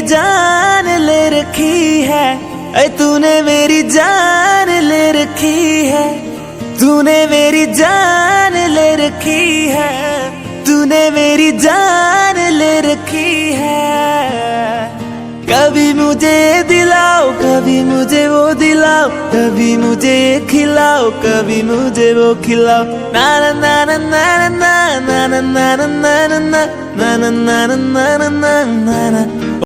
जान ले रखी है, ऐ तूने मेरी जान ले रखी है, तूने मेरी जान ले रखी है, तूने मेरी जान ले रखी है। कभी मुझे दिलाओ, कभी मुझे वो दिलाओ, कभी मुझे खिलाओ, कभी मुझे वो खिलाओ। ना ना ना ना ना ना ना ना ना ना ना ना ना ना ना ना ना ना।